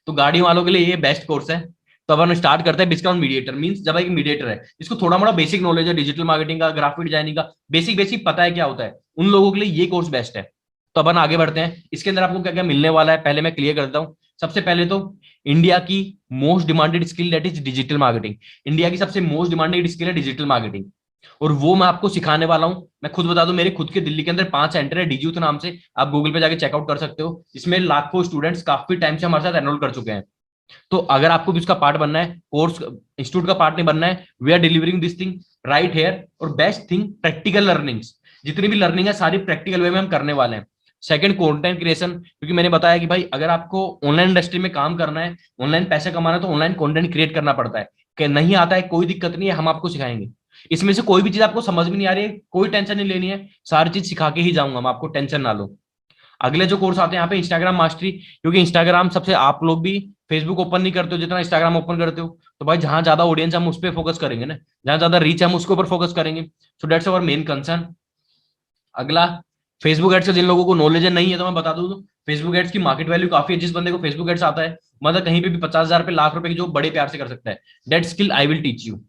तो गाड़ी वालों के लिए ये बेस्ट कोर्स है। तो अब हम स्टार्ट करते हैं डिस्काउंट मीडिएटर। मींस जब एक मीडिएटर है जिसको थोड़ा मोड़ा बेसिक नॉलेज है डिजिटल मार्केटिंग का, ग्राफिक डिजाइनिंग का, बेसिक बेसिक पता है क्या होता है, उन लोगों के लिए ये कोर्स बेस्ट है। तो अपन आगे बढ़ते हैं, इसके अंदर आपको क्या क्या मिलने वाला है पहले मैं क्लियर करता हूँ। सबसे पहले तो इंडिया की most demanded skill that is digital marketing. India की सबसे मोस्ट डिमांडेड स्किल है डिजिटल मार्केटिंग, और वो मैं आपको सिखाने वाला हूं। मैं खुद बता दूं, मेरे खुद के दिल्ली के अंदर 5 सेंटर है डीजूथ नाम से, आप गूगल पे जाके चेकआउट कर सकते हो। इसमें लाखों स्टूडेंट्स काफी टाइम से हमारे साथ एनरोल कर चुके हैं। तो अगर आपको भी उसका पार्ट बनना है, कोर्स इंस्टीट्यूट का पार्ट नहीं बनना है, we are delivering this thing right here. और बेस्ट थिंग प्रैक्टिकल लर्निंग्स, जितनी भी लर्निंग है सारी प्रैक्टिकल वे में हम करने वाले हैं। सेकंड, कंटेंट क्रिएशन, क्योंकि मैंने बताया कि भाई अगर आपको ऑनलाइन इंडस्ट्री में काम करना है, ऑनलाइन पैसे कमाना है, तो ऑनलाइन कंटेंट क्रिएट करना पड़ता है। कि नहीं आता है कोई दिक्कत नहीं है, हम आपको सिखाएंगे। इसमें से कोई भी चीज आपको समझ में नहीं आ रही है, कोई टेंशन नहीं लेनी है, सारी चीज सिखा के ही जाऊंगा मैं आपको, टेंशन ना लो। अगले जो कोर्स आते हैं यहाँ पे इंस्टाग्राम मास्टरी, क्योंकि इंस्टाग्राम सबसे, आप लोग भी फेसबुक ओपन नहीं करते हो जितना इंस्टाग्राम ओपन करते हो, तो भाई जहां ज्यादा ऑडियंस हम उस पर फोकस करेंगे ना, जहां ज्यादा रीच हम उसके ऊपर फोकस करेंगे। So that's our main concern. अगला, फेसबुक एड्स का जिन लोगों को नॉलेज नहीं है तो मैं बता दूं, तो फेसबुक एड्स की मार्केट वैल्यू काफी है। जिस बंदे को फेसबुक एड्स आता है, मतलब कहीं पे भी 50,000 लाख रुपए की जो बड़े प्यार से कर सकता है, that skill I will teach you.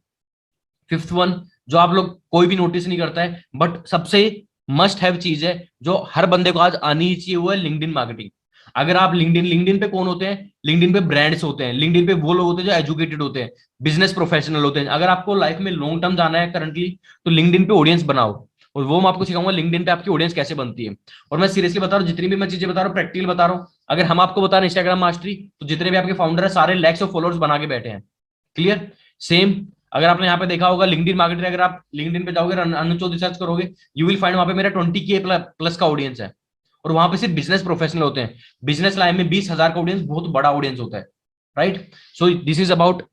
Fifth one, जो आप लोग कोई भी नोटिस नहीं करता है, बट सबसे मस्ट हैव चीज है जो हर बंदे को आज आनी ही चाहिए, वो है लिंक्डइन मार्केटिंग। अगर आप लिंक्डइन पे कौन होते हैं, लिंक्डइन पे ब्रांड्स होते हैं, लिंक्डइन पे वो लोग होते हैं जो एजुकेटेड होते हैं, बिजनेस प्रोफेशनल होते हैं। अगर आपको लाइफ में लॉन्ग टर्म जाना है करंटली, तो लिंक्डइन पे ऑडियंस बनाओ, और वो मैं आपको सिखाऊंगा लिंक्डइन पे आपकी ऑडियंस कैसे बनती है। और मैं सीरियसली बता रहा हूँ, जितनी भी मैं चीजें बता रहा हूँ प्रैक्टिकल बता रहा हूँ। अगर हम आपको बता रहे हैं इंस्टाग्राम मास्टरी, तो जितने भी आपके फाउंडर है सारे लैक्स ऑफ फॉलोअर्स बना के बैठे हैं। क्लियर। सेम, अगर आपने यहाँ पे देखा होगा लिंक्डइन मार्केटिंग, अगर आप लिंक्डइन पे जाओगे, अनु चौधरी सर्च करोगे, यू विल फाइंड वहां पे मेरा 20K प्लस का ऑडियंस है। और वहां पे सिर्फ बिजनेस प्रोफेशनल होते हैं। बिजनेस लाइन में 20,000 का ऑडियंस बहुत बड़ा ऑडियंस होता है, right. So this is about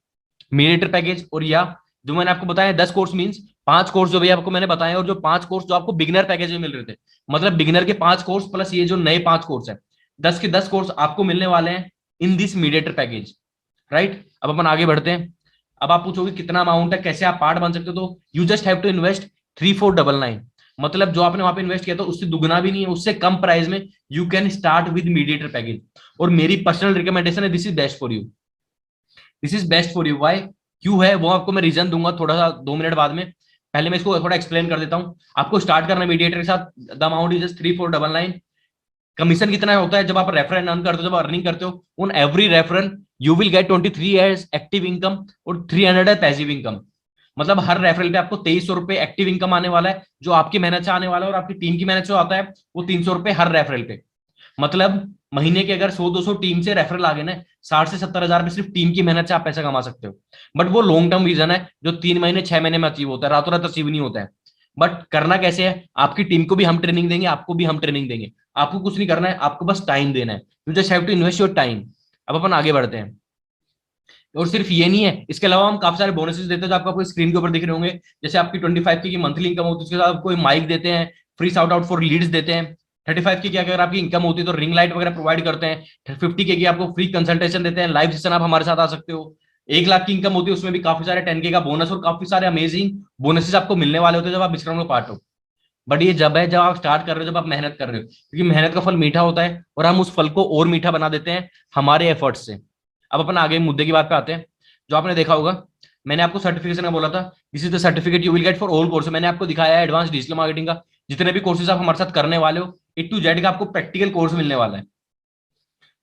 mediator package. और या जो मैंने आपको बताया 10 कोर्स मींस 5 कोर्स जो भी आपको मैंने बताया, और जो 5 कोर्स जो आपको बिगिनर पैकेज में मिल रहे थे, मतलब बिगिनर के 5 कोर्स प्लस ये जो नए 5 कोर्स है, 10 के 10 कोर्स आपको मिलने वाले हैं in this mediator package, right. अब अपन आगे बढ़ते हैं। अब आप पूछोगे कितना अमाउंट है, कैसे आप पार्ट बन सकते हो, तो you just have to invest 3499। मतलब जो आपने वहां पे इन्वेस्ट किया था उससे दुगना भी नहीं है, उससे कम प्राइस में you can start with mediator package. और मेरी पर्सनल रिकमेंडेशन है, this is best for you, this is best for you. Why, क्यों है वो आपको मैं रीजन दूंगा थोड़ा सा 2 मिनट बाद में। पहले मैं इसको थोड़ा एक्सप्लेन कर देता हूँ। आपको स्टार्ट करना मीडिएटर के साथ, the amount is just 3499। Commission कितना होता है जब आप रेफरल अर्न करते हो, जब अर्निंग करते हो, on every referral you will get 23 as active income और 300 एज पैसिव इनकम। मतलब हर रेफरल पे आपको 2300 रुपए एक्टिव इनकम आने वाला है, जो आपकी मेहनत से आने वाला है, और आपकी टीम की मेहनत से आता है वो 300 रुपए हर रेफरल पे। मतलब महीने के अगर 100-200 टीम से रेफरल आ गए ना, 60 से 70 हजार में सिर्फ टीम की मेहनत से आप पैसा कमा सकते हो। बट वो लॉन्ग टर्म विजन है जो 3 महीने 6 महीने में अचीव होता है, रातों रात अचीव नहीं होता है। बट करना कैसे है, आपकी टीम को भी हम ट्रेनिंग देंगे, आपको भी हम ट्रेनिंग देंगे। आपको कुछ नहीं करना है, आपको बस टाइम देना है। You just have to invest your time. अब अपन आगे बढ़ते हैं। और सिर्फ ये नहीं है, इसके अलावा हम काफी सारे बोनसेस देते हैं जो आपको स्क्रीन के ऊपर दिख रहे होंगे। जैसे आपकी 25K की मंथली इनकम होती है, उसके साथ आपको माइक देते हैं, free shout out for leads देते हैं। 35K की अगर आपकी इनकम होती है तो रिंग लाइट वगैरह प्रोवाइड करते हैं। 50K की आपको फ्री कंसल्टेशन देते हैं, लाइव सेशन आप हमारे साथ आ सकते हो। 1 लाख की इनकम होती है, उसमें भी काफी सारे 10K का बोनस और काफी सारे अमेजिंग बोनसेस आपको मिलने वाले होते हैं जब आप विक्रम में पार्ट हो। बट ये जब है जब आप स्टार्ट कर रहे हो, जब आप मेहनत कर रहे हो, क्योंकि मेहनत का फल मीठा होता है, और हम उस फल को और मीठा बना देते हैं हमारे एफर्ट्स से। अब अपन आगे मुद्दे की बात पे आते हैं। जो आपने देखा होगा, मैंने आपको सर्टिफिकेशन का बोला था, this is the certificate you will get for all course. मैंने आपको दिखाया है एडवांस डिजिटल मार्केटिंग का, जितने भी कोर्सेज आप हमारे साथ करने वाले हो, ए टू जेड का आपको प्रैक्टिकल कोर्स मिलने वाला है।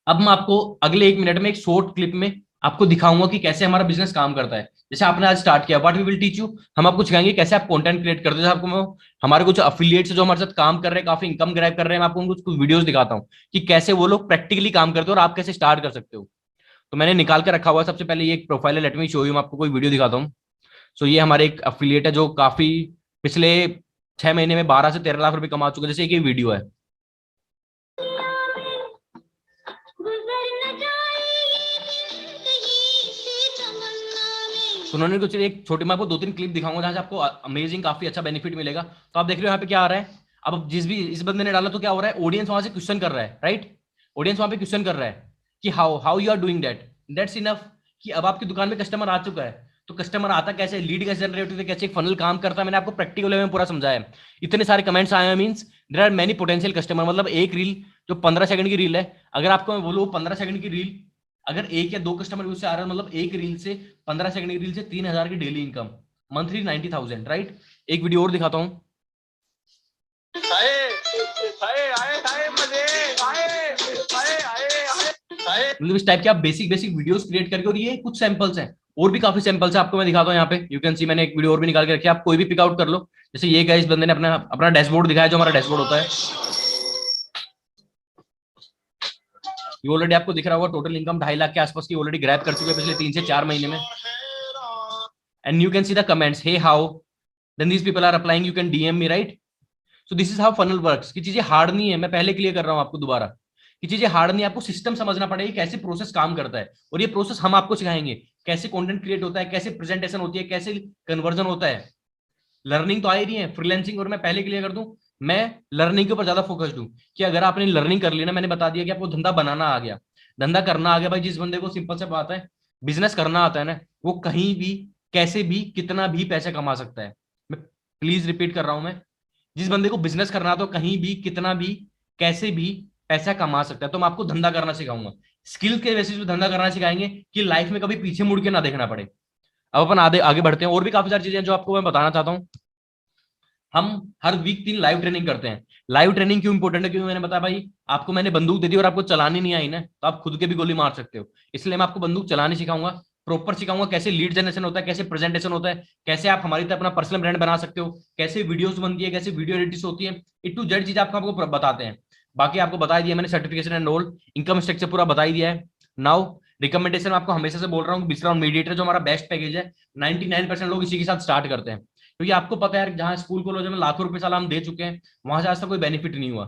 अब मैं आपको अगले 1 मिनट में एक शॉर्ट क्लिप में आपको दिखाऊंगा कि कैसे हमारा बिजनेस काम करता है। जैसे आपने आज स्टार्ट किया, what we will teach you, हम आपको सिखाएंगे कैसे आप कंटेंट क्रिएट करते हो। आपको हमारे कुछ अफिलिएट्स जो हमारे साथ काम कर रहे हैं, काफी इनकम ग्रैब कर रहे हैं, मैं आपको कुछ वीडियोस दिखाता हूँ कि कैसे वो लोग प्रैक्टिकली काम करते हो और आप कैसे स्टार्ट कर सकते हो। तो मैंने निकाल के रखा हुआ है, सबसे पहले ये एक प्रोफाइल है, लेट मी शो यू, मैं आपको कोई वीडियो दिखाता हूँ। सो ये हमारे एक अफिलिएट है जो काफी पिछले 6 महीने में 12 से 13 लाख रुपए कमा चुके हैं। जैसे एक ये वीडियो है, तो उन्होंने कुछ एक छोटी, मैं आपको 2-3 क्लिप दिखाऊंगा जहां से आपको अमेजिंग काफी अच्छा बेनिफिट मिलेगा। तो आप देख रहे हो यहाँ पे क्या आ रहा है। अब जिस भी इस बंदे ने डाला तो क्या हो रहा है, ऑडियंस वहां से क्वेश्चन कर रहा है, राइट। ऑडियंस वहां पे क्वेश्चन कर रहा है कि how how you are doing that, that's enough. कि अब आपकी दुकान में कस्टमर आ चुका है, तो कस्टमर आता कैसे, लीड कैसे जनरेट होते, कैसे एक फनल काम करता है, मैंने आपको प्रैक्टिकल वे में पूरा समझाया है। इतने सारे कमेंट्स आए हैं, means there are many potential customer. मतलब एक रील जो 15 सेकंड की रील है, अगर आपको मैं बोलूँ 15 सेकंड की रील, अगर 1 या 2 कस्टमर व्यूज से आ रहा है, मतलब एक रील से 15 सेकंड की रील से 3,000 की डेली इनकम, मंथली 90,000, राइट। एक वीडियो और दिखाता हूँ। मतलब इस टाइप के आप बेसिक बेसिक वीडियोस क्रिएट करके, और ये कुछ सैंपल्स हैं, और भी काफी सैंपल्स है, आपको मैं दिखाता हूँ। यहाँ पे यू कैन सी, मैंने एक वीडियो और भी निकाल के रखी है, आप कोई भी पिक आउट कर लो। जैसे ये गाइस बंदे ने अपना अपना डैशबोर्ड दिखाया, जो हमारा डैशबोर्ड होता है। ये ऑलरेडी आपको दिख रहा होगा, टोटल इनकम 2.5 लाख के आसपास की ऑलरेडी ग्रैब कर चुके हैं पिछले 3 से 4 महीने में। And you can see the comments, hey how, then these people are applying, you can DM me, right. So this is how funnel works. की चीजें हार्ड नहीं है, मैं पहले क्लियर कर रहा हूं आपको दोबारा, कि चीजें हार्ड नहीं है, आपको सिस्टम समझना पड़ेगा कैसे प्रोसेस काम करता है, और ये प्रोसेस हम आपको सिखाएंगे। कैसे कंटेंट क्रिएट होता है, कैसे प्रेजेंटेशन होती है, कैसे कन्वर्जन होता है। लर्निंग तो आ ही रही है, फ्रीलांसिंग। और मैं पहले क्लियर कर दूं, मैं लर्निंग के ऊपर ज्यादा फोकस्ड हूं, कि अगर आपने लर्निंग कर ली ना, मैंने बता दिया कि आपको धंधा बनाना आ गया, धंधा करना आ गया भाई। जिस बंदे को सिंपल से बात है, बिजनेस करना आता है ना, वो कहीं भी, कैसे भी, कितना भी पैसा कमा सकता है। मैं प्लीज रिपीट कर रहा हूं मैं, जिस बंदे को बिजनेस करना तो कहीं भी, कितना भी, कैसे भी पैसा कमा सकता है। तो मैं आपको धंधा करना सिखाऊंगा, स्किल के बेसिस पे धंधा करना सिखाएंगे, कि लाइफ में कभी पीछे मुड़ के ना देखना पड़े। अब अपन आगे आगे बढ़ते हैं, और भी काफी सारी चीजें जो आपको मैं बताना चाहता हूँ। हम हर वीक 3 लाइव ट्रेनिंग करते हैं। लाइव ट्रेनिंग क्यों इंपॉर्टेंट है, क्योंकि मैंने बताया भाई, आपको मैंने बंदूक दे दी और आपको चलानी नहीं आई ना, तो आप खुद के भी गोली मार सकते हो। इसलिए मैं आपको बंदूक चलानी सिखाऊंगा, प्रॉपर सिखाऊंगा, कैसे लीड जनरेशन होता है, कैसे प्रेजेंटेशन होता है, कैसे आप हमारी तरह अपना पर्सनल ब्रांड बना सकते हो, कैसे वीडियोस बनती है, कैसे वीडियो एडिट्स होती है, ए टू जेड चीज आपको बताते हैं। बाकी आपको बता दिया मैंने, certification and role, income structure पूरा बता ही दिया है। नाउ रिकमेंडेशन आपको हमेशा से बोल रहा हूँ, बिस्ट्रॉन मीडिएटर जो हमारा बेस्ट पैकेज है, 99% लोग इसी के साथ स्टार्ट करते हैं। क्योंकि आपको पता है यार, जहां स्कूल कॉलेज में लाखों रुपए साल हम दे चुके हैं, वहां से आज तक कोई बेनिफिट नहीं हुआ,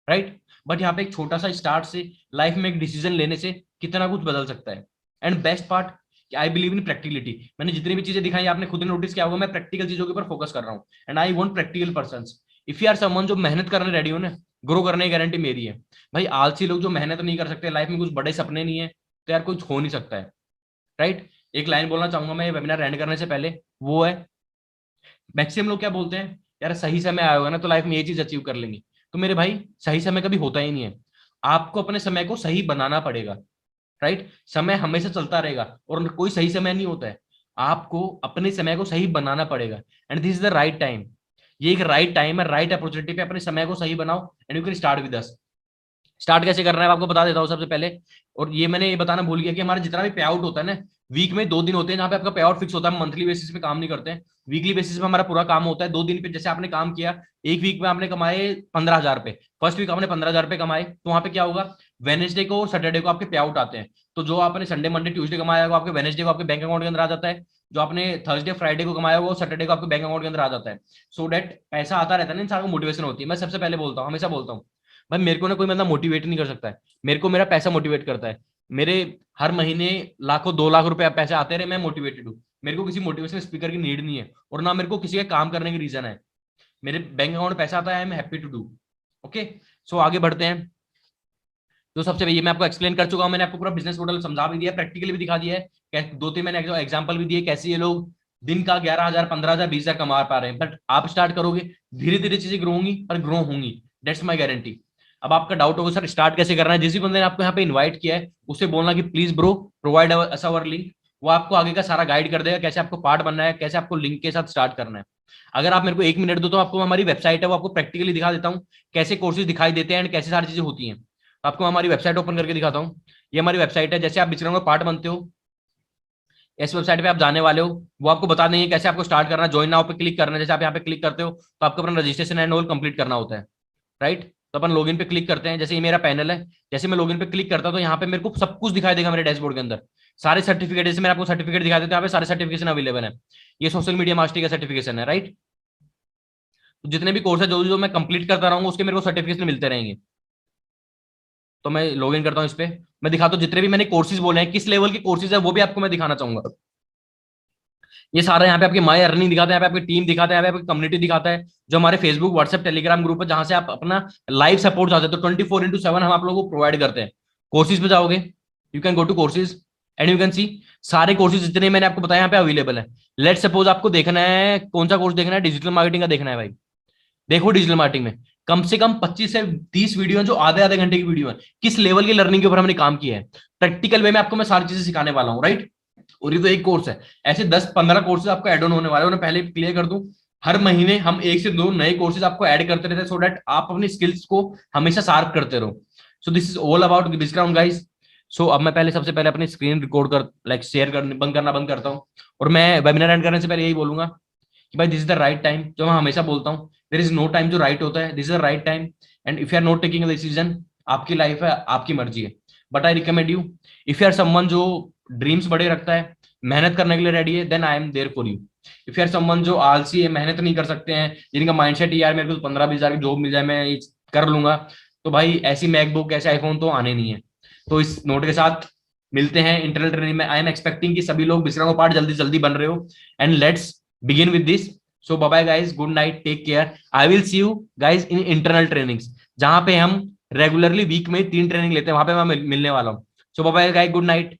राइट। बट यहाँ पे एक छोटा सा स्टार्ट से, लाइफ में एक डिसीजन लेने से कितना कुछ बदल सकता है। And best part, I believe in practicality. मैंने जितनी भी चीजें दिखाई आपने खुद ने नोटिस किया होगा, मैं प्रैक्टिकल चीजों के ऊपर फोकस कर रहा हूँ। And I want practical persons. If you are someone जो मेहनत करने रेडी हो ना, ग्रो करने की गारंटी मेरी है भाई। आलसी लोग जो मेहनत नहीं कर सकते, लाइफ में कुछ बड़े सपने नहीं है, तो यार कुछ हो नहीं सकता है, राइट। एक लाइन बोलना चाहूंगा मैं वेबिनार एंड करने से पहले, वो है, मैक्सिमम लोग क्या बोलते हैं, यार सही समय आया होगा ना तो लाइफ में ये चीज अचीव कर लेंगे। तो मेरे भाई, सही समय कभी होता ही नहीं है। आपको अपने समय को सही बनाना पड़ेगा, राइट। समय हमेशा चलता रहेगा, और कोई सही समय नहीं होता है। आपको अपने समय को सही बनाना पड़ेगा, and this is the right time. ये एक राइट टाइम है, राइट अपॉर्चुनिटी पे अपने समय को सही बनाओ, and you can start with us. Start कैसे करना है आपको बता देता हूँ सबसे पहले। और ये मैंने ये बताना भूल गया कि हमारा जितना भी पे आउट होता है ना, वीक में 2 दिन होते हैं जहाँ पे आपका पे आउट फिक्स होता है। मंथली बेसिस पे काम नहीं करते हैं, वीकली बेसिस पे हमारा पूरा काम होता है। 2 दिन पे जैसे आपने काम किया, एक वीक में आपने कमाए 15,000 रुपए, फर्स्ट वीक आपने 15,000 रुपए कमाए, तो वहां पे क्या होगा, वेनेसडे को और सैटरडे को आपके पे आउट आते हैं। तो जो आपने संडे मंडे ट्यूसडे कमाया होगा, आपके वेनेसडे को आपके बैंक अकाउंट के अंदर आ जाता है। जो आपने थर्सडे फ्राइडे को कमाया होगा, सैटरडे को आपके बैंक अकाउंट के अंदर आ जाता है। सो डेट पैसा आता रहता है ना, इंसान को मोटिवेशन होती है। मैं सबसे पहले बोलता हूँ, हमेशा बोलता हूँ भाई, मेरे को ना कोई मतलब मोटिवेट नहीं कर सकता है, मेरे को मेरा पैसा मोटिवेट करता है। मेरे हर महीने लाखों 2 लाख रुपए पैसे आते रहे, मैं मोटिवेटेड हूँ। मेरे को किसी मोटिवेशन स्पीकर की नीड नहीं है, और ना मेरे को किसी का काम करने की रीजन है। मेरे बैंक अकाउंट में पैसा आता है, I am happy to do. Okay, so आगे बढ़ते हैं। तो सबसे पहले मैं आपको एक्सप्लेन कर चुका हूं, मैंने आपको पूरा बिजनेस मॉडल समझा भी दिया, प्रैक्टिकली भी दिखा दिया है। 2-3 मैंने एग्जांपल भी दिए, कैसे ये लोग दिन का 11,000 15,000 20,000 कमा पा रहे हैं। बट आप स्टार्ट करोगे, धीरे धीरे चीजें ग्रो होंगी, और ग्रो होंगी, दैट्स माई गारंटी। अब आपका डाउट होगा सर स्टार्ट कैसे करना है, जिस भी बंदे ने आपको यहाँ पे इन्वाइट किया है उससे बोलना कि please bro provide us our link. वो आपको आगे का सारा गाइड कर देगा, कैसे आपको पार्ट बनना है, कैसे आपको लिंक के साथ स्टार्ट करना है। अगर आप मेरे को 1 मिनट दो, तो आपको हमारी वेबसाइट है वो आपको प्रैक्टिकली दिखा देता हूँ, कैसे कोर्सेज दिखाई देते हैं एंड कैसे सारी चीजें होती हैं। आपको हमारी वेबसाइट ओपन करके दिखाता हूँ। ये हमारी वेबसाइट है, जैसे आप विचरण में पार्ट बनते हो, इस वेबसाइट पे आप जाने वाले हो, वो आपको बता देंगे कैसे आपको स्टार्ट करना है। ज्वाइन नाउ पे क्लिक करना है, जैसे आप यहाँ पे क्लिक करते हो तो आपको अपना रजिस्ट्रेशन एंड ऑल कंप्लीट करना होता है, राइट। तो अपन लॉगिन पे क्लिक करते हैं, जैसे ये मेरा पैनल है, जैसे मैं लॉगिन पे क्लिक करता हूँ तो यहाँ पे मेरे को सब कुछ दिखाई देगा मेरे डैशबोर्ड के अंदर। सारे सर्टिफिकेट, जैसे मैं आपको सर्टिफिकेट दिखा देता हूँ, यहाँ पे सारे सर्टिफिकेशन अवेलेबल है। ये सोशल मीडिया मास्टरी का सर्टिफिकेशन है, राइट। तो जितने भी कोर्स है जो जो मैं कंप्लीट करता रहूंगा उसके मेरे को सर्टिफिकेशन मिलते रहेंगे। तो मैं लॉग इन करता हूँ इस पे, मैं दिखाता हूँ जितने भी मैंने कोर्सेज बोले हैं, किस लेवल के कोर्सेज है वो भी आपको मैं दिखाना चाहूंगा। ये सारा यहाँ पे आपकी माई अर्निंग दिखाता है, यहाँ पे आपकी टीम दिखाता है, यहाँ पे आपकी कम्युनिटी दिखाता है, जो हमारे फेसबुक व्हाट्सएप टेलीग्राम ग्रुप है जहां से आप अपना लाइव सपोर्ट चाहते हैं, तो 24/7 हम आप लोगों को प्रोवाइड करते हैं। कोर्सेज पे जाओगे, you can go to courses and you can see सारे कोर्सेज जितने मैंने आपको बताया यहाँ पे अवेलेबल है। लेट सपोज आपको देखना है कौन सा कोर्स देखना है, डिजिटल मार्केटिंग का देखना है भाई, देखो डिजिटल मार्केटिंग में कम से कम 25 से 30 वीडियो हैं जो आधे आधे घंटे की वीडियो है, किस लेवल की लर्निंग के ऊपर हमने काम किया है, प्रैक्टिकल वे में आपको मैं सारी चीजें सिखाने वाला हूँ, राइट। और ये तो एक कोर्स है, ऐसे 10-15 कोर्सेज आपको ऐड ऑन होने वाले हैं, उन्हें पहले क्लियर कर दूं। हर महीने हम 1 से 2 नए कोर्सेज आपको ऐड करते रहते हैं, सो दैट आप अपनी स्किल्स को हमेशा शार्प करते रहो। So this is all about this ground guys. So अब मैं पहले सबसे पहले अपनी स्क्रीन रिकॉर्ड कर लाइक शेयर कर बंद करता हूँ, और मैं वेबिनार एंड करने से पहले यही बोलूंगा कि भाई this is the right time, जो मैं हमेशा बोलता हूँ, देयर इज नो टाइम जो राइट होता है, this is the right time. And if you are not taking a decision, आपकी लाइफ है, आपकी मर्जी है, but I recommend you, if you are someone जो ड्रीम्स बड़े रखता है, मेहनत करने के लिए रेडी है, then I am there for you. If you are someone जो आलसी है, मेहनत नहीं कर सकते हैं, जिनका माइंडसेट यार मेरे को 15-20 हजार की जॉब मिल जाए मैं ये कर लूंगा, तो भाई ऐसी मैकबुक ऐसे आईफोन तो आने नहीं है। तो इस नोट के साथ मिलते हैं इंटरनल ट्रेनिंग में। आई एम एक्सपेक्टिंग कि सभी लोग विश्राम पार्ट जल्दी जल्दी बन रहे हो, and let's begin with this. So bye bye guys, good night, take care. I will see you guys in internal trainings, जहां पे हम रेगुलरली वीक में 3 ट्रेनिंग लेते हैं, वहां पे मैं मिलने वाला हूँ। So bye bye guys, good night.